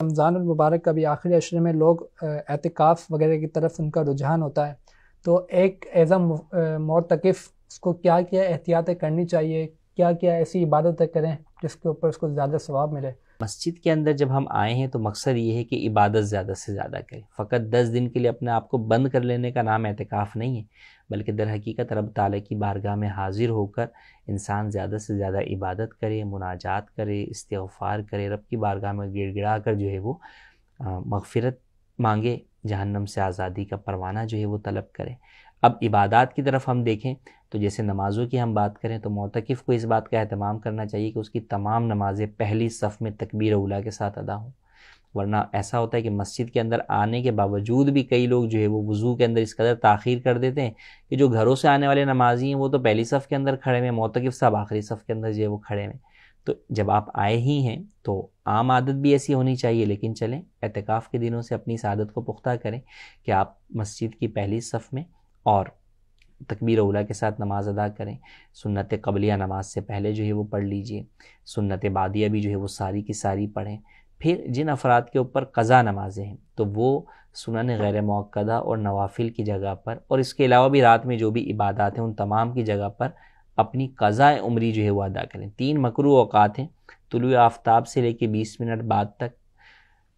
रमज़ान मुबारक का भी आखिरी अशरे में लोग एतिकाफ़ वगैरह की तरफ उनका रुझान होता है, तो एक एज़ अ मोतकिफ़ उसको क्या क्या एहतियातें करनी चाहिए, क्या क्या ऐसी इबादतें करें जिसके ऊपर उसको ज़्यादा सवाब मिले? मस्जिद के अंदर जब हम आए हैं तो मकसद ये है कि इबादत ज़्यादा से ज़्यादा करें। फ़कत 10 दिन के लिए अपने आप को बंद कर लेने का नाम एतिकाफ़ नहीं है, बल्कि दर हकीकत रब ताला की बारगाह में हाजिर होकर इंसान ज़्यादा से ज़्यादा इबादत करे, मुनाजात करे, इस्तिग़फ़ार करे, रब की बारगाह में गिड़गिड़ा कर जो है वो मग़फ़िरत मांगे, जहन्नम से आज़ादी का परवाना जो है वो तलब करे। अब इबादत की तरफ हम देखें तो जैसे नमाज़ों की हम बात करें तो मोतकिफ़ को इस बात का एहतमाम करना चाहिए कि उसकी तमाम नमाज़ें पहली सफ़ में तकबीर उला के साथ अदा हों। वरना ऐसा होता है कि मस्जिद के अंदर आने के बावजूद भी कई लोग जो है वो वज़ू के अंदर इस कदर ताख़ीर कर देते हैं कि जो घरों से आने वाले नमाजी हैं वो तो पहली सफ़ के अंदर खड़े हैं, मोतकिफ़ साहब आखिरी सफ़ के अंदर जो है वो खड़े हैं। तो जब आप आए ही हैं तो आम आदत भी ऐसी होनी चाहिए, लेकिन चलें एतिकाफ़ के दिनों से अपनी इस आदत को पुख्ता करें कि आप मस्जिद की पहली सफ़ में और तकबीर उला के साथ नमाज़ अदा करें। सुन्नत क़ब्लिया नमाज से पहले जो है वो पढ़ लीजिए, सुन्नत बादिया भी जो है वो सारी की सारी पढ़ें। फिर जिन अफराद के ऊपर क़ज़ा नमाज़ें हैं तो वो सुनन गैर मुअक्कदा और नवाफिल की जगह पर, और इसके अलावा भी रात में जो भी इबादत हैं उन तमाम की जगह पर अपनी क़ज़ा उम्री जो है वो अदा करें। 3 मकरूह औक़ात हैं, तुलुए आफ़ताब से लेकर 20 मिनट बाद तक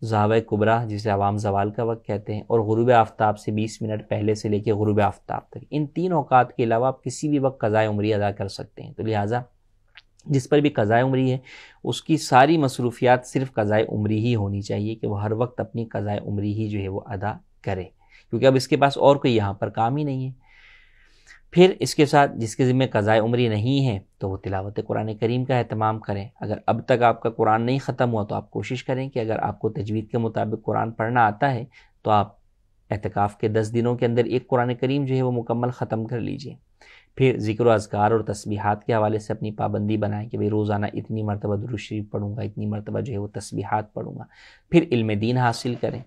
ज़ाहवा कुबरा जिसे अवाम ज़वाल का वक्त कहते हैं, और गुरूब आफ्ताब से 20 मिनट पहले से लेकर गुरूब आफ्ताब तक, इन 3 औक़ात के अलावा आप किसी भी वक्त क़ज़ाए उम्री अदा कर सकते हैं। तो लिहाजा जिस पर भी क़ज़ाए उम्री है उसकी सारी मसरूफ़ियात सिर्फ़ क़ज़ाए उम्री ही होनी चाहिए कि वह हर वक्त अपनी क़ज़ाए उम्री ही जो है वो अदा करे, क्योंकि अब इसके पास और कोई यहाँ पर काम ही नहीं है। फिर इसके साथ जिसके ज़िम्मे क़ज़ाए उम्री नहीं है तो वो तिलावत कुरान करीम का एहतमाम करें। अगर अब तक आपका कुरान नहीं ख़त्म हुआ तो आप कोशिश करें कि अगर आपको तजवीद के मुताबिक कुरान पढ़ना आता है तो आप एतिकाफ़ के 10 दिनों के अंदर एक कुरान करीम जो है वो मुकम्मल ख़त्म कर लीजिए। फिर ज़िक्र अज़कार और तस्बीहात के हवाले से अपनी पाबंदी बनाएं कि भाई रोज़ाना इतनी मरतबा दुरूद शरीफ पढ़ूँगा, इतनी मरतबा जो है वो तस्बीहात पढ़ूँगा। फिर इल्म दीन हासिल करें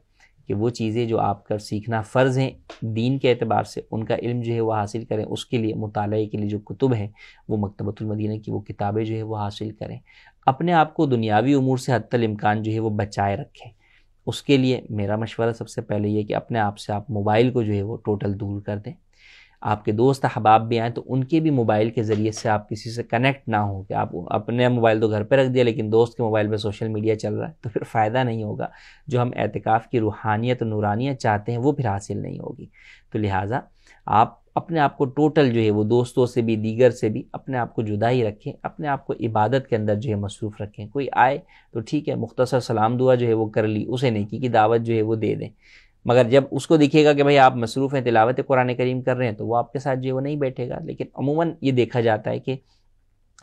कि वो चीज़ें जो आप कर सीखना फ़र्ज़ हैं दीन के एतबार से, उनका इल्म जो है वो हासिल करें। उसके लिए मुताले के लिए जो कुतुब हैं वो मकतबतुल मदीना की वो किताबें जो है वो हासिल करें। अपने आप को दुनियावी उमूर से हद्दल इम्कान जो है वो बचाए रखें। उसके लिए मेरा मशवरा सबसे पहले ये कि अपने आप से आप मोबाइल को जो है वो टोटल दूर कर दें। आपके दोस्त अहबाब भी आएँ तो उनके भी मोबाइल के ज़रिए से आप किसी से कनेक्ट ना हो कि आप अपने मोबाइल तो घर पे रख दिया लेकिन दोस्त के मोबाइल पे सोशल मीडिया चल रहा है, तो फिर फ़ायदा नहीं होगा। जो हम एतिकाफ़ की रूहानियत और नूरानियत चाहते हैं वो फिर हासिल नहीं होगी। तो लिहाजा आप अपने आप को टोटल जो है वो दोस्तों से भी दीगर से भी अपने आप को जुदा ही रखें, अपने आप को इबादत के अंदर जो है मसरूफ़ रखें। कोई आए तो ठीक है, मुख्तसर सलाम दुआ जो है वो कर ली, उसे नेकी की दावत जो है वो दे दें। मगर जब उसको दिखेगा कि भाई आप मसरूफ़ हैं, तिलावत कुरान करीम कर रहे हैं, तो वो आपके साथ जो है वो नहीं बैठेगा। लेकिन अमूमन ये देखा जाता है कि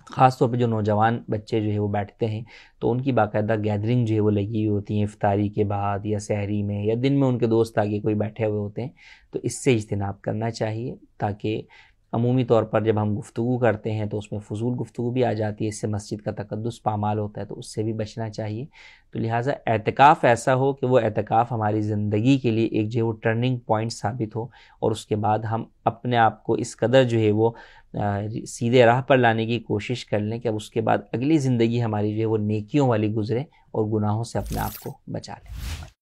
ख़ास तौर पे जो नौजवान बच्चे जो है वो बैठते हैं तो उनकी बाकायदा गैदरिंग जो है वो लगी हुई होती है इफ्तारी के बाद या सहरी में या दिन में, उनके दोस्त आगे कोई बैठे हुए होते हैं। तो इससे इज्तिनाब करना चाहिए ताकि अमूमी तौर पर जब हम गुफ्तगू करते हैं तो उसमें फ़ुज़ूल गुफ्तगू भी आ जाती है, इससे मस्जिद का तक़द्दुस पामाल होता है, तो उससे भी बचना चाहिए। तो लिहाजा एतिकाफ़ ऐसा हो कि वो एतिकाफ़ हमारी ज़िंदगी के लिए एक जो है वो टर्निंग पॉइंट साबित हो, और उसके बाद हम अपने आप को इस कदर जो है वो सीधे राह पर लाने की कोशिश कर लें कि अब उसके बाद अगली ज़िंदगी हमारी जो है वो नेकियों वाली गुज़रे और गुनाहों से अपने आप को बचा लें।